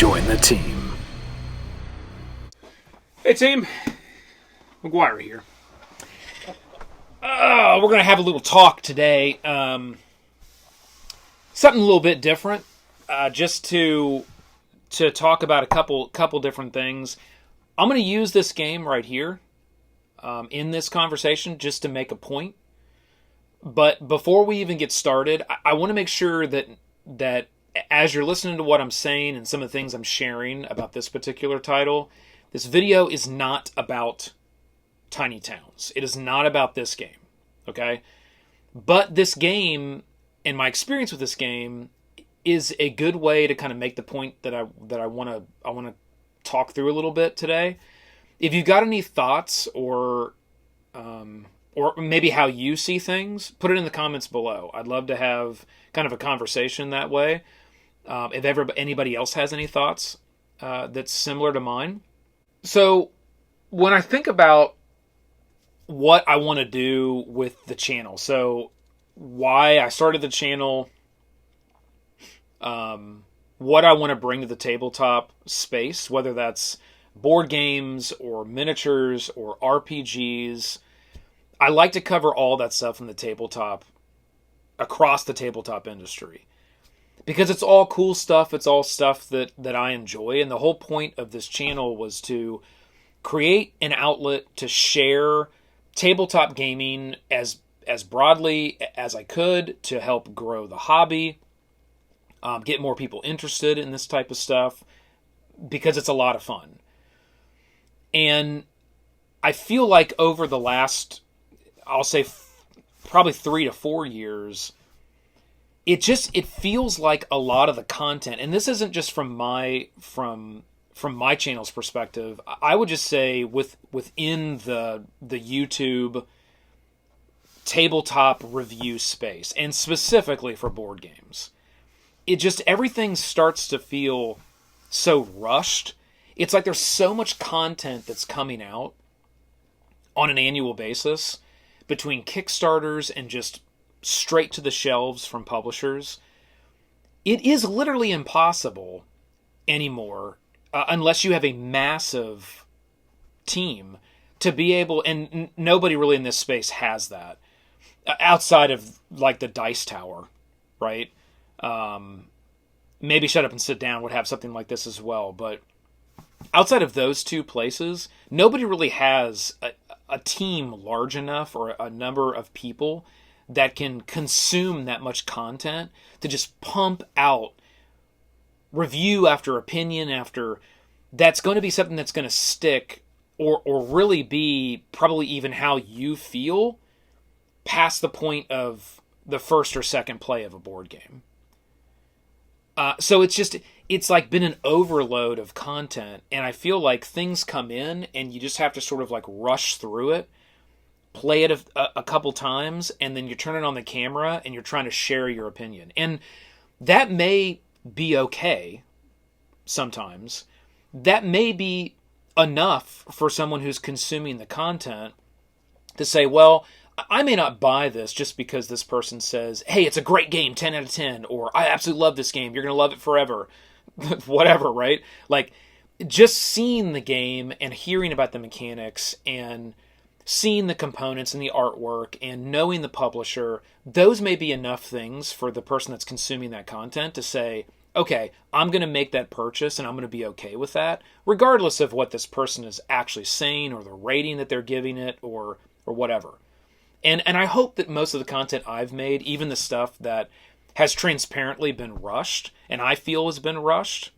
Join the team. Hey team, McGuire here. We're going to have a little talk today. Something a little bit different, just to talk about a couple different things. I'm going to use this game right here in this conversation just to make a point. But before we even get started, I want to make sure that as you're listening to what I'm saying and some of the things I'm sharing about this particular title, this video is not about Tiny Towns. It is not about this game, okay? But this game, and my experience with this game, is a good way to kind of make the point that I want to talk through a little bit today. If you've got any thoughts or maybe how you see things, put it in the comments below. I'd love to have kind of a conversation that way. If anybody else has any thoughts that's similar to mine. So when I think about what I want to do with the channel, so why I started the channel, what I want to bring to the tabletop space, whether that's board games or miniatures or RPGs, I like to cover all that stuff in the tabletop, across the tabletop industry. Because it's all cool stuff, it's all stuff that I enjoy, and the whole point of this channel was to create an outlet to share tabletop gaming as broadly as I could to help grow the hobby, get more people interested in this type of stuff, because it's a lot of fun. And I feel like over the last, I'll say probably 3 to 4 years, it feels like a lot of the content, and this isn't just from my channel's perspective. I would just say within the YouTube tabletop review space, and specifically for board games, everything starts to feel so rushed. It's like there's so much content that's coming out on an annual basis between Kickstarters and just straight to the shelves from publishers. It is literally impossible anymore, unless you have a massive team, to be able, and nobody really in this space has that, outside of like the Dice Tower, right? Maybe Shut Up and Sit Down would have something like this as well, but outside of those two places, nobody really has a team large enough or a number of people that can consume that much content to just pump out review after opinion after, that's going to be something that's going to stick or really be probably even how you feel past the point of the first or second play of a board game. So it's like been an overload of content, and I feel like things come in and you just have to sort of like rush through it, play it a couple times, and then you turn it on the camera and you're trying to share your opinion. And that may be okay sometimes. That may be enough for someone who's consuming the content to say, well, I may not buy this just because this person says, hey, it's a great game, 10 out of 10, or I absolutely love this game, you're going to love it forever. Whatever, right? Like, just seeing the game and hearing about the mechanics and seeing the components and the artwork and knowing the publisher, those may be enough things for the person that's consuming that content to say, okay, I'm going to make that purchase and I'm going to be okay with that, regardless of what this person is actually saying or the rating that they're giving it or whatever. And I hope that most of the content I've made, even the stuff that has transparently been rushed and I feel has been rushed,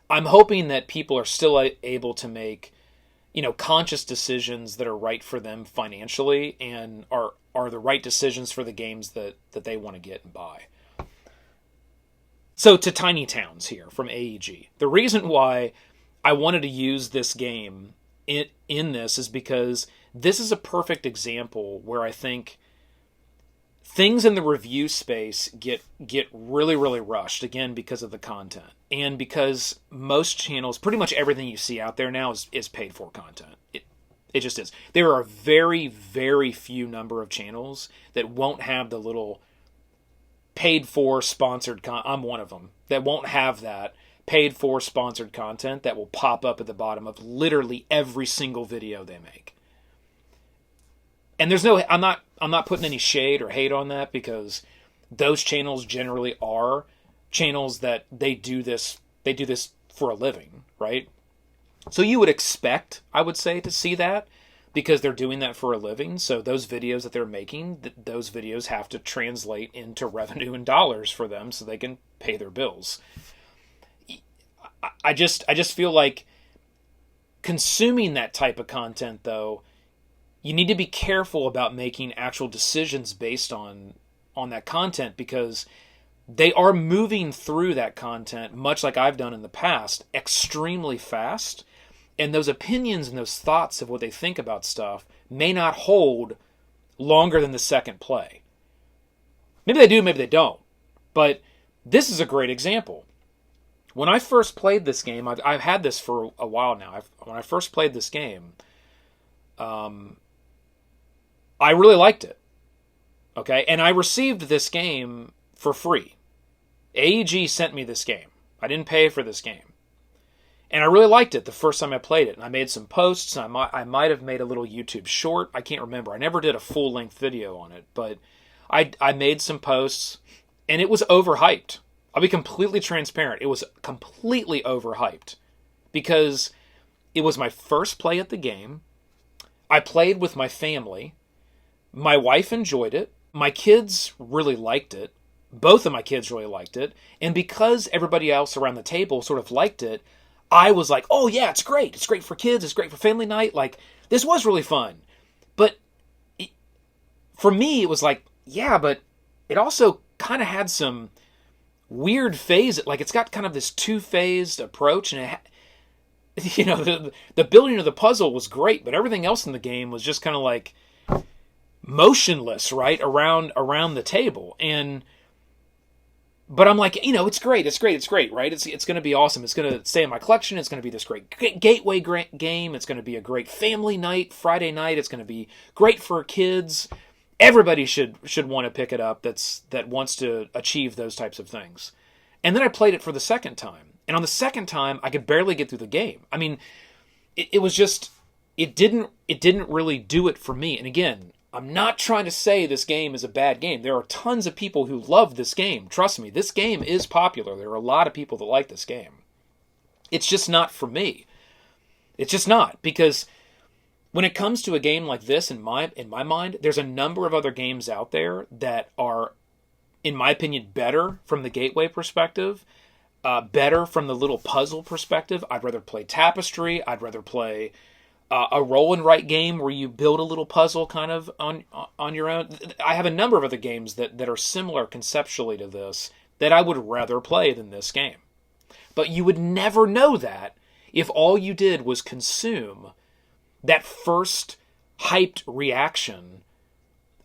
I'm hoping that people are still able to make, conscious decisions that are right for them financially and are the right decisions for the games that they want to get and buy. So to Tiny Towns here from AEG. The reason why I wanted to use this game in this is because this is a perfect example where I think things in the review space get really, really rushed, again, because of the content. And because most channels, pretty much everything you see out there now is paid for content. It just is. There are very, very few number of channels that won't have the little paid for sponsored I'm one of them that won't have that paid for sponsored content that will pop up at the bottom of literally every single video they make. And I'm not putting any shade or hate on that, because those channels generally are channels that they do this for a living, right? So you would expect, I would say, to see that, because they're doing that for a living. So those videos that they're making, those videos have to translate into revenue and dollars for them so they can pay their bills. I just feel like consuming that type of content, though, you need to be careful about making actual decisions based on that content, because they are moving through that content, much like I've done in the past, extremely fast. And those opinions and those thoughts of what they think about stuff may not hold longer than the second play. Maybe they do, maybe they don't. But this is a great example. When I first played this game, I've had this for a while now. When I first played this game, I really liked it. Okay, and I received this game for free. AEG sent me this game. I didn't pay for this game. And I really liked it the first time I played it. And I made some posts. And I might have made a little YouTube short. I can't remember. I never did a full-length video on it. But I made some posts. And it was overhyped. I'll be completely transparent. It was completely overhyped. Because it was my first play at the game. I played with my family. My wife enjoyed it. My kids really liked it. Both of my kids really liked it. And because everybody else around the table sort of liked it, I was like, oh yeah, it's great. It's great for kids. It's great for family night. Like, this was really fun. But for me, it was like, yeah, but it also kind of had some weird phase. Like, it's got kind of this two-phased approach. And, the building of the puzzle was great, but everything else in the game was just kind of like motionless, right, around the table. But I'm like, it's great, right? It's going to be awesome. It's going to stay in my collection. It's going to be this great gateway game. It's going to be a great family night, Friday night. It's going to be great for kids. Everybody should want to pick it up that wants to achieve those types of things. And then I played it for the second time. And on the second time, I could barely get through the game. I mean, it was just, it didn't really do it for me. And again, I'm not trying to say this game is a bad game. There are tons of people who love this game. Trust me, this game is popular. There are a lot of people that like this game. It's just not for me. It's just not, because when it comes to a game like this, in my mind, there's a number of other games out there that are, in my opinion, better from the gateway perspective, better from the little puzzle perspective. I'd rather play Tapestry. I'd rather play a roll and write game where you build a little puzzle kind of on your own. I have a number of other games that are similar conceptually to this that I would rather play than this game. But you would never know that if all you did was consume that first hyped reaction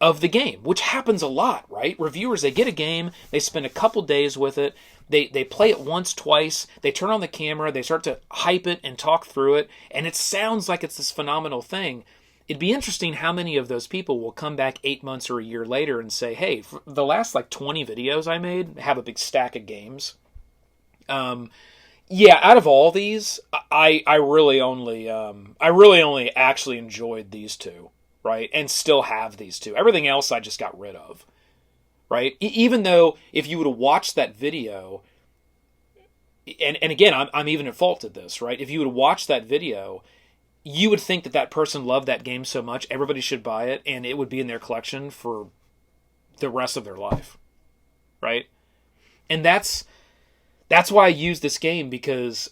of the game, which happens a lot, right? Reviewers, they get a game, they spend a couple days with it, they play it once, twice, they turn on the camera, they start to hype it and talk through it, and it sounds like it's this phenomenal thing. It'd be interesting how many of those people will come back 8 months or a year later and say, hey, for the last 20 videos I made, have a big stack of games. Yeah, out of all these, I really only actually enjoyed these two, right? And still have these two. Everything else I just got rid of, right? Even though if you would have watched that video, and again, I'm even at fault at this, right? If you would have watched that video, you would think that person loved that game so much, everybody should buy it, and it would be in their collection for the rest of their life, right? And that's why I use this game, because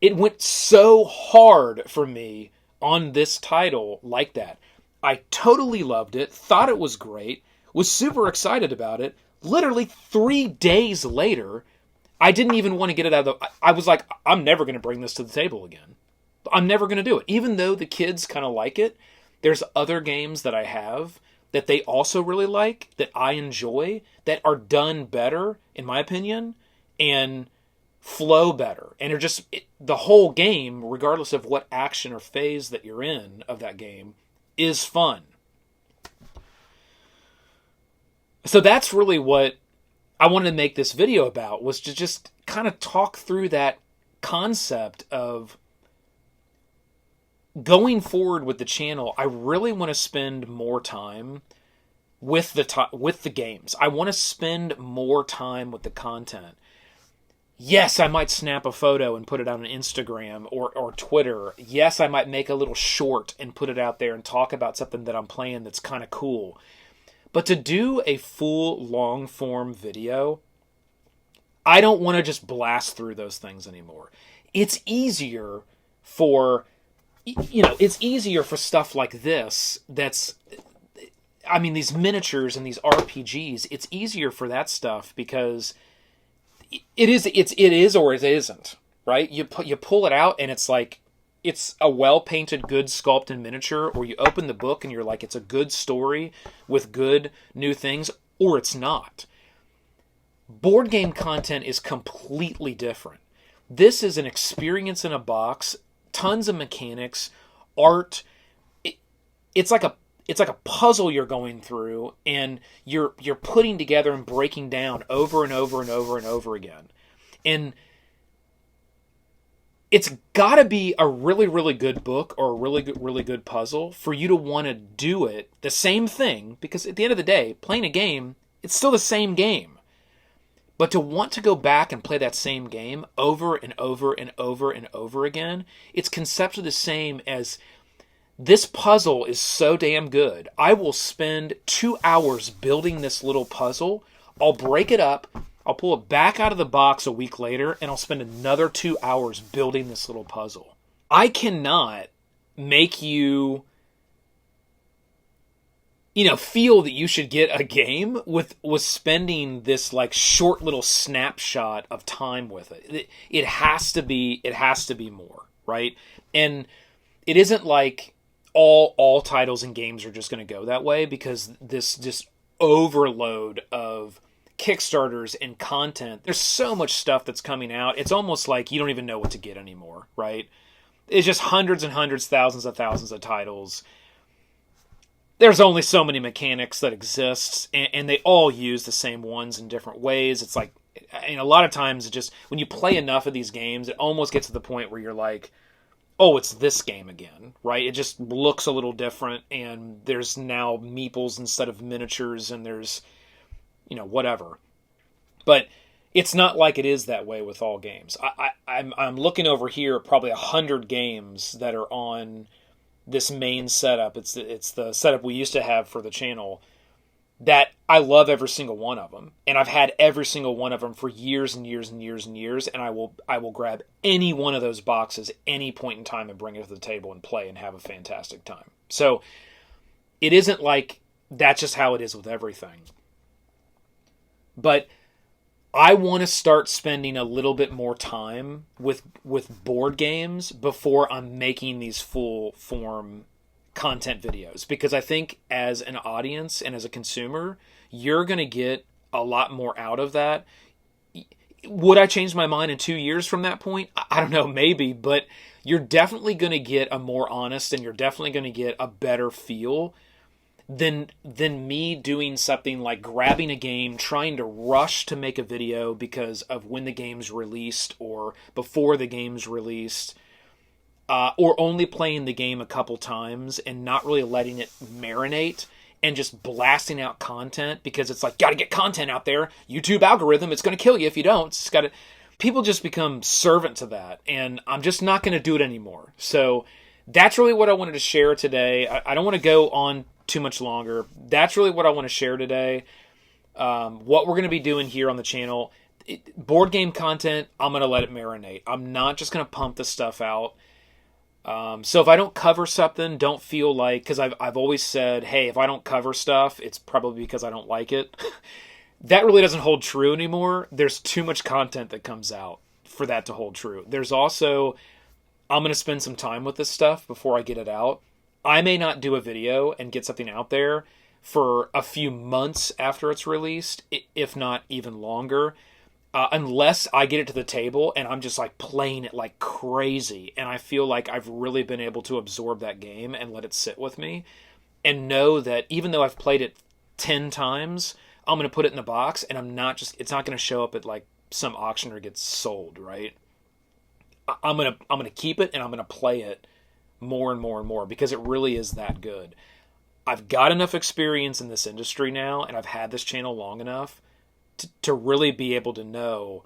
it went so hard for me on this title like that. I totally loved it, thought it was great, was super excited about it. Literally 3 days later, I didn't even want to get it out of the... I was like, I'm never going to bring this to the table again. I'm never going to do it. Even though the kids kind of like it, there's other games that I have that they also really like, that I enjoy, that are done better, in my opinion, and flow better, and are just the whole game, regardless of what action or phase that you're in of that game, is fun. So that's really what I wanted to make this video about was to just kind of talk through that concept of going forward with the channel. I really want to spend more time with the games. I want to spend more time with the content. Yes, I might snap a photo and put it on Instagram or Twitter. Yes, I might make a little short and put it out there and talk about something that I'm playing that's kind of cool. But to do a full long-form video, I don't want to just blast through those things anymore. It's easier for, it's easier for stuff like this these miniatures and these RPGs, it's easier for that stuff because it is or it isn't, right? You pull it out and it's like, it's a well-painted, good sculpted miniature, or you open the book and you're like, it's a good story with good new things, or it's not. Board game content is completely different. This is an experience in a box, tons of mechanics, art. It's like a puzzle you're going through, and you're putting together and breaking down over and over and over and over again. And it's got to be a really, really good book or a really good puzzle for you to want to do it the same thing, because at the end of the day, playing a game, it's still the same game. But to want to go back and play that same game over and over and over and over again, it's conceptually the same as, this puzzle is so damn good. I will spend 2 hours building this little puzzle. I'll break it up. I'll pull it back out of the box a week later, and I'll spend another 2 hours building this little puzzle. I cannot make you, feel that you should get a game with spending this like short little snapshot of time with it. It has to be more, right? And it isn't like all titles and games are just going to go that way, because this just overload of Kickstarters and content, there's so much stuff that's coming out, it's almost like you don't even know what to get anymore, right? It's just hundreds and hundreds, thousands of titles. There's only so many mechanics that exist, and they all use the same ones in different ways. It's like, a lot of times, it just, when you play enough of these games, it almost gets to the point where you're like, oh, it's this game again, right? It just looks a little different, and there's now meeples instead of miniatures, and there's, whatever. But it's not like it is that way with all games. I'm looking over here at probably 100 games that are on this main setup. It's the setup we used to have for the channel, that I love every single one of them. And I've had every single one of them for years and years and years and years, and I will grab any one of those boxes at any point in time and bring it to the table and play and have a fantastic time. So it isn't like that's just how it is with everything. But I want to start spending a little bit more time with board games before I'm making these full form content videos, because I think as an audience and as a consumer, you're going to get a lot more out of that. Would I change my mind in 2 years from that point? I don't know, maybe, but you're definitely going to get a more honest, and you're definitely going to get a better feel than me doing something like grabbing a game, trying to rush to make a video because of when the game's released or before the game's released, or only playing the game a couple times and not really letting it marinate and just blasting out content because it's like, got to get content out there. YouTube algorithm, it's going to kill you if you don't. It's got to. People just become servant to that, and I'm just not going to do it anymore. So that's really what I wanted to share today. I don't want to go on too much longer. That's really what I want to share today. What we're going to be doing here on the channel, board game content, I'm going to let it marinate. I'm not just going to pump this stuff out. So if I don't cover something, don't feel like, because I've always said, hey, if I don't cover stuff, it's probably because I don't like it. That really doesn't hold true anymore. There's too much content that comes out for that to hold true. There's also, I'm going to spend some time with this stuff before I get it out. I may not do a video and get something out there for a few months after it's released, if not even longer, unless I get it to the table and I'm just like playing it like crazy and I feel like I've really been able to absorb that game and let it sit with me and know that even though I've played it 10 times, I'm going to put it in the box, and it's not going to show up at like some auction or gets sold, right? I'm going to keep it, and I'm going to play it more and more and more because it really is that good. I've got enough experience in this industry now, and I've had this channel long enough to really be able to know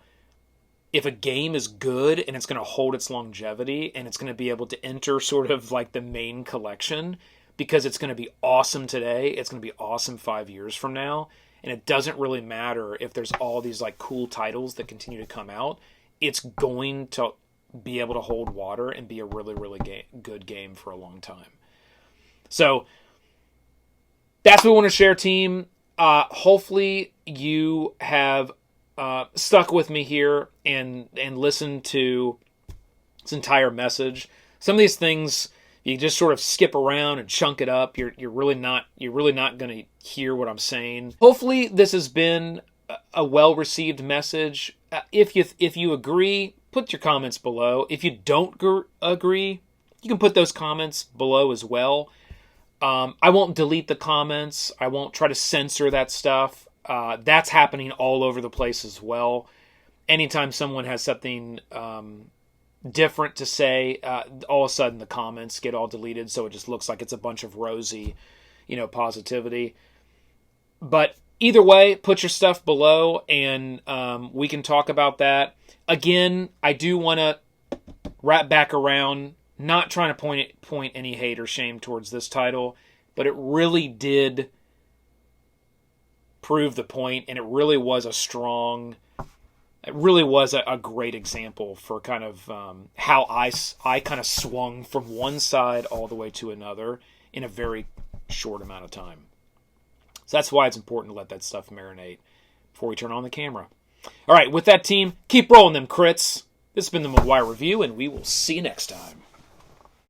if a game is good and it's going to hold its longevity and it's going to be able to enter sort of like the main collection because it's going to be awesome today. It's going to be awesome 5 years from now. And it doesn't really matter if there's all these like cool titles that continue to come out. It's going to be able to hold water and be a really, really good game for a long time. So that's what we want to share, team. Hopefully you have stuck with me here and listened to this entire message. Some of these things you just sort of skip around and chunk it up. You're really not going to hear what I'm saying. Hopefully this has been a well-received message. If you agree, put your comments below. If you don't agree, you can put those comments below as well. I won't delete the comments. I won't try to censor that stuff. That's happening all over the place as well. Anytime someone has something different to say, all of a sudden the comments get all deleted, so it just looks like it's a bunch of rosy, positivity. But either way, put your stuff below, and we can talk about that. Again, I do want to wrap back around, not trying to point any hate or shame towards this title, but it really did prove the point, and it really was a great example for kind of how I kind of swung from one side all the way to another in a very short amount of time. So that's why it's important to let that stuff marinate before we turn on the camera. All right, with that, team, keep rolling them crits. This has been the McGuire Review, and we will see you next time.